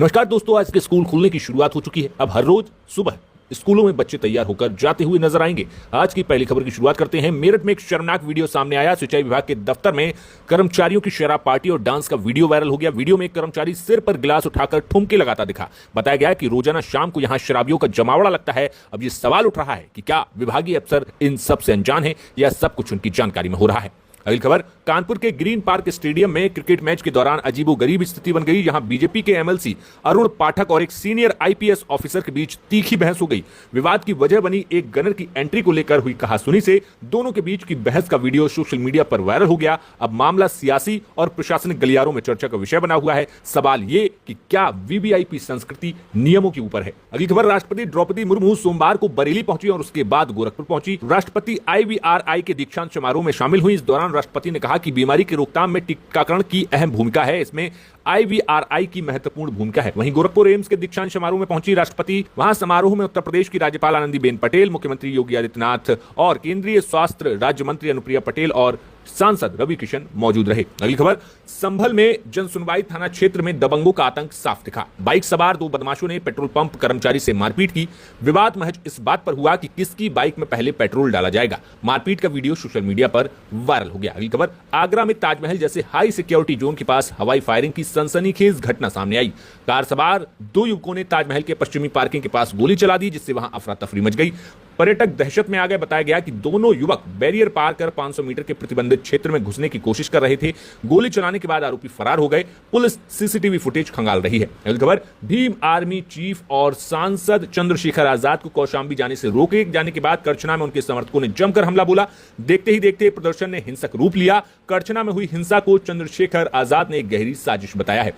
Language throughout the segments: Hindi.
नमस्कार दोस्तों, आज के स्कूल खुलने की शुरुआत हो चुकी है। अब हर रोज सुबह स्कूलों में बच्चे तैयार होकर जाते हुए नजर आएंगे। आज की पहली खबर की शुरुआत करते हैं। मेरठ में एक शर्मनाक वीडियो सामने आया। सिंचाई विभाग के दफ्तर में कर्मचारियों की शराब पार्टी और डांस का वीडियो वायरल हो गया। वीडियो में एक कर्मचारी सिर पर गिलास उठाकर ठुमके लगाता दिखा। बताया गया कि रोजाना शाम को यहां शराबियों का जमावड़ा लगता है। अब ये सवाल उठ रहा है कि क्या विभागीय अफसर इन सब से अनजान है या सब कुछ उनकी जानकारी में हो रहा है। अगली खबर, कानपुर के ग्रीन पार्क स्टेडियम में क्रिकेट मैच के दौरान अजीबोगरीब स्थिति बन गई। यहां बीजेपी के एमएलसी अरुण पाठक और एक सीनियर आईपीएस ऑफिसर के बीच तीखी बहस हो गई। विवाद की वजह बनी एक गनर की एंट्री को लेकर हुई कहासुनी से दोनों के बीच की बहस का वीडियो सोशल मीडिया पर वायरल हो गया। अब मामला सियासी और प्रशासनिक गलियारों में चर्चा का विषय बना हुआ है। सवाल ये कि क्या वीवीआईपी संस्कृति नियमों के ऊपर है। अगली खबर, राष्ट्रपति द्रौपदी मुर्मू सोमवार को बरेली पहुंची और उसके बाद गोरखपुर पहुंची। राष्ट्रपति IVRI के दीक्षांत समारोह में शामिल हुई। इस दौरान राष्ट्रपति ने कहा कि बीमारी की रोकथाम में टीकाकरण की अहम भूमिका है। इसमें IVRI की महत्वपूर्ण भूमिका है। वहीं गोरखपुर एम्स के दीक्षांत समारोह में पहुंची राष्ट्रपति। वहां समारोह में उत्तर प्रदेश की राज्यपाल आनंदीबेन पटेल, मुख्यमंत्री योगी आदित्यनाथ और केंद्रीय स्वास्थ्य राज्य मंत्री अनुप्रिया पटेल और सांसद रवि किशन मौजूद रहे। अगली खबर, संभल में जनसुनवाई थाना क्षेत्र में दबंगों का आतंक साफ दिखा। बाइक सवार दो बदमाशों ने पेट्रोल पंप कर्मचारी से मारपीट की। विवाद महज इस बात पर हुआ कि किसकी बाइक में पहले पेट्रोल डाला जाएगा। मारपीट का वीडियो सोशल मीडिया पर वायरल हो गया। अगली खबर, आगरा में ताजमहल जैसे हाई सिक्योरिटी जोन के पास हवाई फायरिंग की सनसनीखेज घटना सामने आई। कार सवार दो युवकों ने ताजमहल के पश्चिमी पार्किंग के पास गोली चला दी, जिससे वहां अफरा तफरी मच गई। पर्यटक दहशत में आ गए। बताया गया कि दोनों युवक बैरियर पार कर 500 मीटर के प्रतिबंधित क्षेत्र में घुसने की कोशिश कर रहे थे। गोली चलाने के बाद आरोपी फरार हो गए। पुलिस सीसीटीवी फुटेज खंगाल रही है। अगली खबर, भीम आर्मी चीफ और सांसद चंद्रशेखर आजाद को कौशाम्बी जाने से रोके जाने के बाद करछना में उनके समर्थकों ने जमकर हमला बोला। देखते ही देखते प्रदर्शन ने हिंसक रूप लिया। करछना में हुई हिंसा को चंद्रशेखर आजाद ने एक गहरी साजिश बताया है।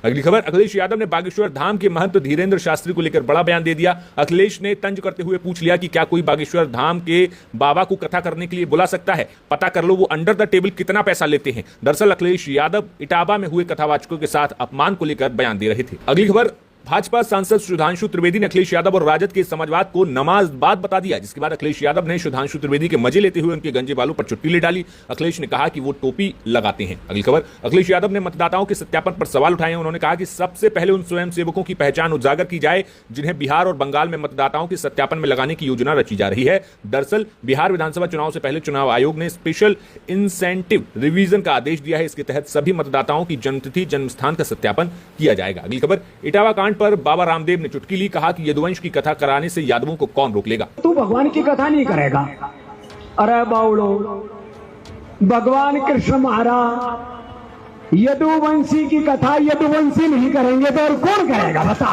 अगली खबर, अखिलेश यादव ने बागेश्वर धाम के महंत धीरेन्द्र शास्त्री को लेकर बड़ा बयान दे दिया। अखिलेश ने तंज करते हुए पूछ लिया कि क्या कोई बागेश्वर धाम के बाबा को कथा करने के लिए बुला सकता है। पता कर लो वो अंडर द टेबल कितना पैसा लेते हैं। दरअसल अखिलेश यादव इटावा में हुए कथावाचकों के साथ अपमान को लेकर बयान दे रहे थे। अगली खबर, भाजपा सांसद सुधांशु त्रिवेदी ने अखिलेश यादव और राजद के समाजवाद को नमाजबाद बता दिया, जिसके बाद अखिलेश यादव ने सुधांशु त्रिवेदी के मजे लेते हुए उनके गंजे बालों पर चुट्टी ले डाली। अखिलेश ने कहा कि वो टोपी लगाते हैं। अगली खबर, अखिलेश यादव ने मतदाताओं के सत्यापन पर सवाल उठाए। उन्होंने कहा कि सबसे पहले उन स्वयंसेवकों की पहचान उजागर की जाए जिन्हें बिहार और बंगाल में मतदाताओं के सत्यापन में लगाने की योजना रची जा रही है। दरअसल बिहार विधानसभा चुनाव से पहले चुनाव आयोग ने स्पेशल इंसेंटिव रिवीजन का आदेश दिया है। इसके तहत सभी मतदाताओं की जन्मतिथि, जन्मस्थान का सत्यापन किया जाएगा। अगली खबर, इटावा कांड पर बाबा रामदेव ने चुटकी ली। कहा कि यदुवंश की कथा कराने से यादवों को कौन रोक लेगा। तू भगवान की कथा नहीं करेगा। अरे बाउलो, भगवान कृष्ण महाराज यदुवंशी की कथा यदुवंशी नहीं करेंगे तो और कौन करेगा, बता।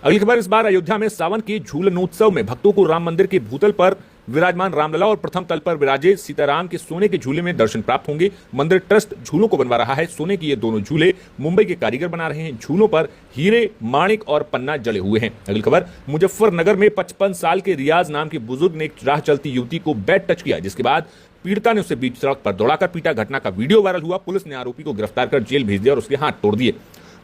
अगली खबर, इस बार अयोध्या में सावन के झूलनोत्सव में भक्तों को राम मंदिर के भूतल पर विराजमान रामलला और प्रथम तल पर विराजे सीताराम के सोने के झूले में दर्शन प्राप्त होंगे। मंदिर ट्रस्ट झूलों को बनवा रहा है। सोने के ये दोनों झूले मुंबई के कारीगर बना रहे हैं। झूलों पर हीरे, माणिक और पन्ना जड़े हुए हैं। अगली खबर, मुजफ्फरनगर में 55 साल के रियाज नाम के बुजुर्ग ने एक राह चलती युवती को बैड टच किया, जिसके बाद पीड़िता ने उसे बीच सड़क पर दौड़ाकर पीटा। घटना का वीडियो वायरल हुआ। पुलिस ने आरोपी को गिरफ्तार कर जेल भेज दिया और उसके हाथ तोड़ दिए।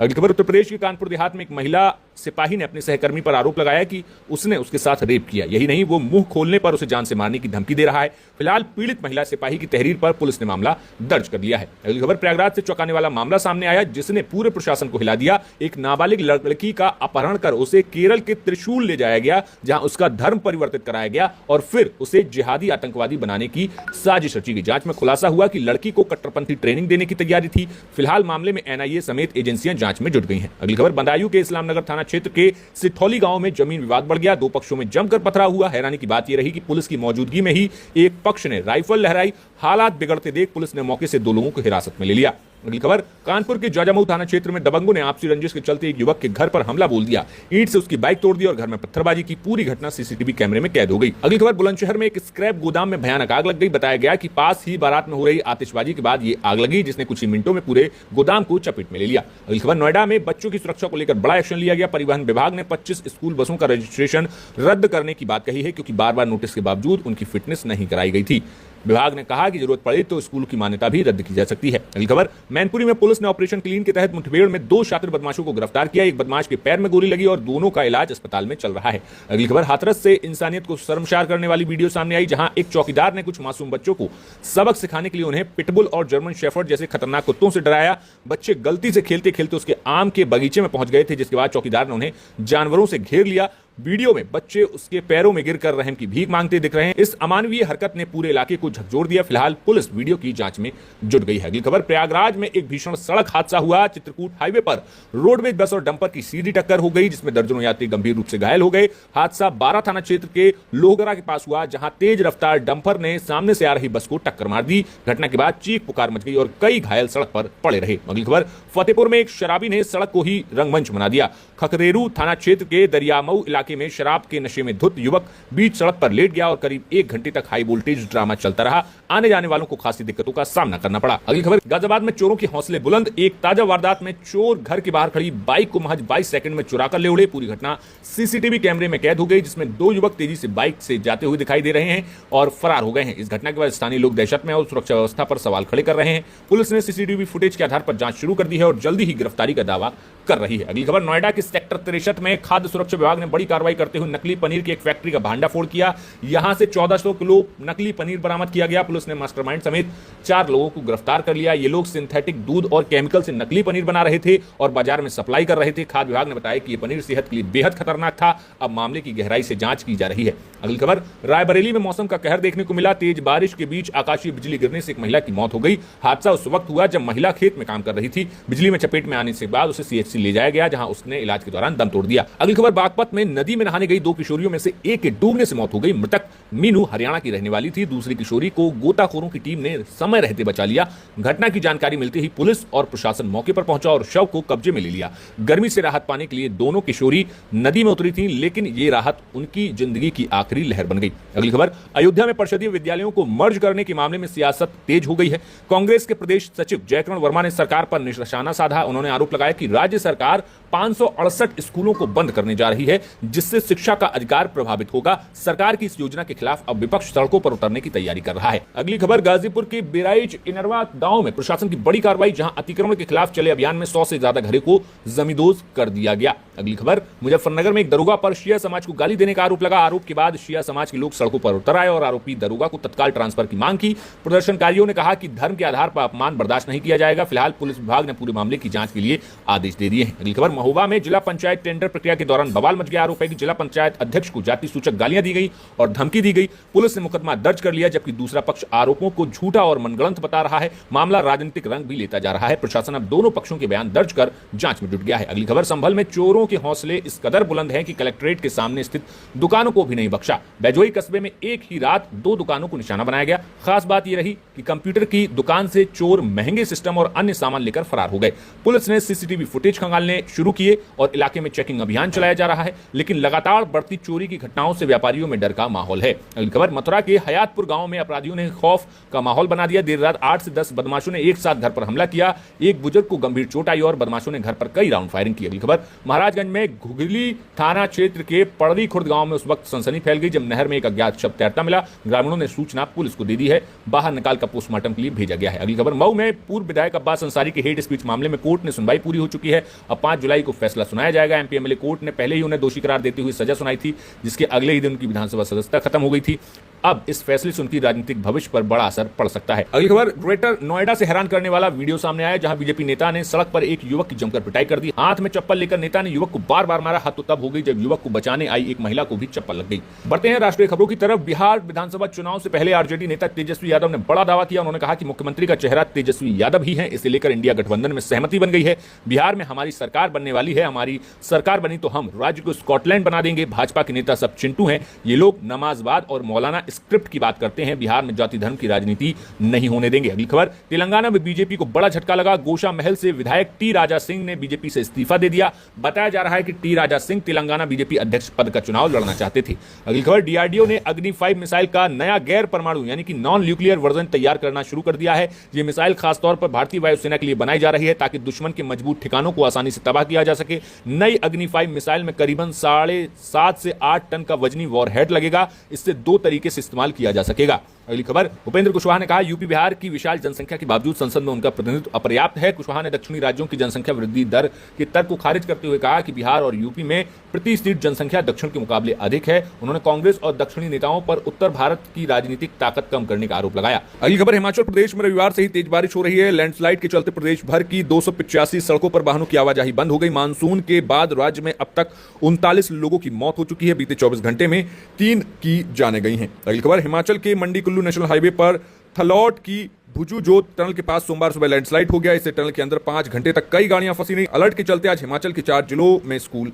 अगली खबर, उत्तर प्रदेश के कानपुर देहात में एक महिला सिपाही ने अपने सहकर्मी पर आरोप लगाया कि उसने उसके साथ रेप किया। यही नहीं, वो मुंह खोलने पर उसे जान से मारने की धमकी दे रहा है। फिलहाल पीड़ित महिला सिपाही की तहरीर पर पुलिस ने मामला दर्ज कर लिया है। अगली खबर, प्रयागराज से चौंकाने वाला मामला सामने आया, जिसने पूरे प्रशासन को हिला दिया। एक नाबालिग लड़की का अपहरण कर उसे केरल के त्रिशूल ले जाया गया, जहां उसका धर्म परिवर्तित कराया गया और फिर उसे जिहादी आतंकवादी बनाने की साजिश रची गई। जांच में खुलासा हुआ कि लड़की को कट्टरपंथी ट्रेनिंग देने की तैयारी थी। फिलहाल मामले में NIA समेत एजेंसियां जांच में जुट गई हैं। अगली खबर, बदायूं के इस्लामनगर थाना क्षेत्र के सिठौली गांव में जमीन विवाद बढ़ गया। दो पक्षों में जमकर पथराव हुआ। हैरानी की बात यह रही कि पुलिस की मौजूदगी में ही एक पक्ष ने राइफल लहराई। हालात बिगड़ते देख पुलिस ने मौके से दो लोगों को हिरासत में ले लिया। अगली खबर, कानपुर के जाजामऊ थाना क्षेत्र में दबंगों ने आपसी रंजिश के चलते एक युवक के घर पर हमला बोल दिया। ईंट से उसकी बाइक तोड़ दी और घर में पत्थरबाजी की। पूरी घटना सीसीटीवी कैमरे में कैद हो गई। अगली खबर, बुलंदशहर में एक स्क्रैप गोदाम में भयानक आग लग गई। बताया गया कि पास ही बारात में हो रही आतिशबाजी के बाद ये आग लगी, जिसने कुछ ही मिनटों में पूरे गोदाम को चपेट में ले लिया। अगली खबर, नोएडा में बच्चों की सुरक्षा को लेकर बड़ा एक्शन लिया गया। परिवहन विभाग ने 25 स्कूल बसों का रजिस्ट्रेशन रद्द करने की बात कही है, क्योंकि बार बार नोटिस के बावजूद उनकी फिटनेस नहीं कराई गई थी। विभाग ने कहा कि जरूरत पड़े तो स्कूल की मान्यता भी रद्द की जा सकती है। अगली खबर, मैनपुरी में पुलिस ने ऑपरेशन क्लीन के तहत मुठभेड़ में 2 शातिर बदमाशों को गिरफ्तार किया। एक बदमाश के पैर में गोली लगी और दोनों का इलाज अस्पताल में चल रहा है। अगली खबर, हाथरस से इंसानियत को शर्मसार करने वाली वीडियो सामने आई, जहां एक चौकीदार ने कुछ मासूम बच्चों को सबक सिखाने के लिए उन्हें पिटबुल और जर्मन शेफर्ड जैसे खतरनाक कुत्तों से डराया। बच्चे गलती से खेलते खेलते उसके आम के बगीचे में पहुंच गए थे, जिसके बाद चौकीदार ने उन्हें जानवरों से घेर लिया। वीडियो में बच्चे उसके पैरों में गिरकर रहम की भीख मांगते दिख रहे हैं। इस अमानवीय हरकत ने पूरे इलाके को झकझोर दिया। फिलहाल पुलिस वीडियो की जांच में जुट गई है। अगली खबर, प्रयागराज में एक भीषण सड़क हादसा हुआ। चित्रकूट हाईवे पर रोडवेज बस और डंपर की सीधी टक्कर हो गई, जिसमें दर्जनों यात्री गंभीर रूप से घायल हो गए। हादसा 12 थाना क्षेत्र के लोहगरा के पास हुआ, जहां तेज रफ्तार डंपर ने सामने से आ रही बस को टक्कर मार दी। घटना के बाद चीख पुकार मच गई और कई घायल सड़क पर पड़े रहे। अगली खबर, फतेहपुर में एक शराबी ने सड़क को ही रंगमंच बना दिया। खखरेरू थाना क्षेत्र के दरियामऊ इलाके में शराब के नशे में धुत युवक बीच सड़क पर लेट गया और करीब 1 घंटे तक हाई वोल्टेज ड्रामा चलता रहा। आने जाने वालों को खासी दिक्कतों का सामना करना पड़ा। अगली खबर, गाजियाबाद में चोरों के हौसले बुलंद। एक ताजा वारदात में चोर घर के बाहर खड़ी बाइक को महज 22 सेकंड में चुरा कर ले उड़े। पूरी घटना सीसीटीवी कैमरे में कैद हो गई, जिसमें 2 युवक तेजी से बाइक से जाते हुए दिखाई दे रहे हैं और फरार हो गए हैं। इस घटना के बाद स्थानीय लोग दहशत में और सुरक्षा व्यवस्था पर सवाल खड़े कर रहे हैं। पुलिस ने सीसीटीवी फुटेज के आधार पर जांच शुरू कर दी है और जल्दी ही गिरफ्तारी का दावा कर रही है। अगली खबर, नोएडा के सेक्टर 63 में खाद्य सुरक्षा विभाग ने बड़ी कार्रवाई करते हुए नकली पनीर की एक फैक्ट्री का भांडाफोड़ किया। यहां से 1400 किलो नकली पनीर बरामद किया गया। पुलिस ने मास्टरमाइंड समेत 4 लोगों को गिरफ्तार कर लिया। ये लोग सिंथेटिक दूध और केमिकल से नकली पनीर बना रहे थे और बाजार में सप्लाई कर रहे थे। खाद्य विभाग ने बताया कि यह पनीर सेहत के लिए बेहद खतरनाक था। अब मामले की गहराई से जांच की जा रही है। अगली खबर, रायबरेली में मौसम का कहर देखने को मिला। तेज बारिश के बीच आकाशीय बिजली गिरने से एक महिला की मौत हो गई। हादसा उस वक्त हुआ जब महिला खेत में काम कर रही थी। बिजली में चपेट में आने से बाद उसे सीएचसी ले जाया गया, जहां उसने इलाज के दौरान दम तोड़ दिया। अगली खबर, बागपत में नदी में नहाने गई 2 किशोरियों में से एक के डूबने से मौत हो गई। मृतक मीनू हरियाणा की रहने वाली थी। दूसरी किशोरी को गोताखोरों की टीम ने समय रहते बचा लिया। घटना की जानकारी मिलते ही पुलिस और प्रशासन मौके पर पहुंचा और शव को कब्जे में ले लिया। गर्मी से राहत पाने के लिए दोनों किशोरी नदी में उतरी थी, लेकिन ये राहत उनकी जिंदगी की आखिरी लहर बन गई। अगली खबर, अयोध्या में परिषदीय विद्यालयों को मर्ज करने के मामले में सियासत तेज हो गई है। कांग्रेस के प्रदेश सचिव जयकरण वर्मा ने सरकार पर निशाना साधा। उन्होंने आरोप लगाया कि राज्य सरकार 568 स्कूलों को बंद करने जा रही है, जिससे शिक्षा का अधिकार प्रभावित होगा। सरकार की इस योजना के खिलाफ अब विपक्ष सड़कों पर उतरने की तैयारी कर रहा है। अगली खबर, गाजीपुर के बेराइच इनरवा गांव में प्रशासन की बड़ी कार्रवाई, जहां अतिक्रमण के खिलाफ चले अभियान में 100 से ज्यादा घरों को जमींदोज कर दिया गया। अगली खबर, मुजफ्फरनगर में एक दरोगा पर शिया समाज को गाली देने का आरोप लगा। आरोप के बाद शिया समाज के लोग सड़कों पर उतर आए और आरोपी दरोगा को तत्काल ट्रांसफर की मांग की। प्रदर्शनकारियों ने कहा कि धर्म के आधार पर अपमान बर्दाश्त नहीं किया जाएगा। फिलहाल पुलिस विभाग ने पूरे मामले की जांच के लिए आदेश दे दिए हैं। अगली खबर, महोबा में जिला पंचायत टेंडर प्रक्रिया के दौरान बवाल मच गया। आरोप है कि जिला पंचायत अध्यक्ष को जाति सूचक गालियां दी गई और धमकी दी गई। पुलिस ने मुकदमा दर्ज कर लिया, जबकि दूसरा पक्ष आरोपों को झूठा और मनगढ़ंत बता रहा है। मामला राजनीतिक रंग भी लेता जा रहा है। प्रशासन अब दोनों पक्षों के बयान दर्ज कर जांच में जुट गया है। अगली खबर, संभल में चोरों के हौसले इस कदर बुलंद हैं कि कलेक्ट्रेट के सामने स्थित दुकानों को भी नहीं बख्शा। बैजोई कस्बे में एक ही रात 2 दुकानों को निशाना बनाया गया। खास बात यह रही कि कंप्यूटर की दुकान से चोर महंगे सिस्टम और अन्य सामान लेकर फरार हो गए। पुलिस ने सीसीटीवी फुटेज खंगालने शुरू किए और इलाके में चेकिंग अभियान चलाया जा रहा है, लेकिन लगातार बढ़ती चोरी की घटनाओं से व्यापारियों में डर का माहौल है। अगली खबर, मथुरा के हयातपुर गांव में अपराधियों ने खौफ का माहौल बना दिया। देर रात 8 से 10 बदमाशों ने एक साथ घर पर हमला किया। एक बुजुर्ग को गंभीर चोट आई और बदमाशों ने घर पर कई राउंड फायरिंग की। अगली खबर, महाराजगंज में घुगली थाना क्षेत्र के पड़री खुर्द गांव में उस वक्त सनसनी फैल गई जब नहर में एक अज्ञात शव तैरता मिला। ग्रामीणों ने सूचना पुलिस को दे दी है। बाहर निकालकर पोस्टमार्टम के लिए भेजा गया है। अगली खबर, मऊ में पूर्व विधायक अब्बास अंसारी के हेट स्पीच मामले में कोर्ट ने सुनवाई पूरी हो चुकी है। अब 5 जुलाई को फैसला सुनाया जाएगा। एमपी एमएलए कोर्ट ने पहले ही उन्हें दोषी करार देते हुए सजा सुनाई थी, जिसके अगले ही दिन उनकी विधानसभा सदस्यता खत्म हो गई थी। अब इस फैसले से उनकी राजनीतिक भविष्य पर बड़ा असर पड़ सकता है। अगली खबर, ग्रेटर नोएडा से हैरान करने वाला वीडियो सामने आया, जहां बीजेपी नेता ने सड़क पर एक युवक की जमकर पिटाई कर दी। हाथ में चप्पल लेकर नेता ने युवक को बार बार मारा। हाथ तो तब हो गई जब युवक को बचाने आई एक महिला को भी चप्पल लग गई। बढ़ते हैं राष्ट्रीय खबरों की तरफ। बिहार विधानसभा चुनाव से पहले आरजेडी नेता तेजस्वी यादव ने बड़ा दावा किया। उन्होंने कहा कि मुख्यमंत्री का चेहरा तेजस्वी यादव ही है। इसे लेकर इंडिया गठबंधन में सहमति बन गई है। बिहार में हमारी सरकार बनने वाली है। हमारी सरकार बनी तो हम राज्य को स्कॉटलैंड बना देंगे। भाजपा के नेता सब चिंटू हैं। ये लोग नमाजवाद और मौलाना स्क्रिप्ट की बात करते हैं। बिहार में जाति धर्म की राजनीति नहीं होने देंगे। अगली खबर, तेलंगाना में बीजेपी को बड़ा झटका लगा। गोशा महल से विधायक टी राजा सिंह ने बीजेपी से इस्तीफा दे दिया। बताया जा रहा है कि टी राजा सिंह तेलंगाना बीजेपी अध्यक्ष पद का चुनाव लड़ना चाहते थे। अगली खबर, डीआरडीओ ने अग्नि 5 मिसाइल का नया गैर परमाणु यानी कि नॉन न्यूक्लियर वर्जन तैयार करना शुरू कर दिया है। यह मिसाइल खासतौर पर भारतीय वायुसेना के लिए बनाई जा रही है, ताकि दुश्मन के मजबूत ठिकानों को आसानी से तबाह किया जा सके। नई अग्नि 5 मिसाइल में करीबन 7.5 से 8 टन का वजनी वॉरहेड लगेगा। इससे 2 तरीके से इस्तेमाल किया जा सकेगा। अगली खबर, भूपेंद्र कुशवाहा ने कहा यूपी बिहार की विशाल जनसंख्या के बावजूद संसद में उनका प्रतिनिधित्व अपर्याप्त है। कुशवाहा ने दक्षिणी राज्यों की जनसंख्या वृद्धि दर के तर्क को खारिज करते हुए कहा कि बिहार और यूपी में प्रति सीट जनसंख्या दक्षिण के मुकाबले अधिक है। उन्होंने कांग्रेस और दक्षिणी नेताओं पर उत्तर भारत की राजनीतिक ताकत कम करने का आरोप लगाया। अगली खबर, हिमाचल प्रदेश में रविवार से ही तेज बारिश हो रही है। लैंडस्लाइड के चलते प्रदेश भर की 285 सड़कों पर वाहनों की आवाजाही बंद हो गई। मानसून के बाद राज्य में अब तक 39 लोगों की मौत हो चुकी है। बीते 24 घंटे में 3 की जाने गई हैं। अगली खबर, हिमाचल के मंडी कुल्लू नेशनल हाईवे पर थलौट की भुजूजोत टनल के पास सोमवार सुबह लैंडस्लाइड हो गया। इससे टनल के अंदर 5 घंटे तक कई गाड़ियां फंसी रहीं। अलर्ट के चलते आज हिमाचल के 4 जिलों में स्कूल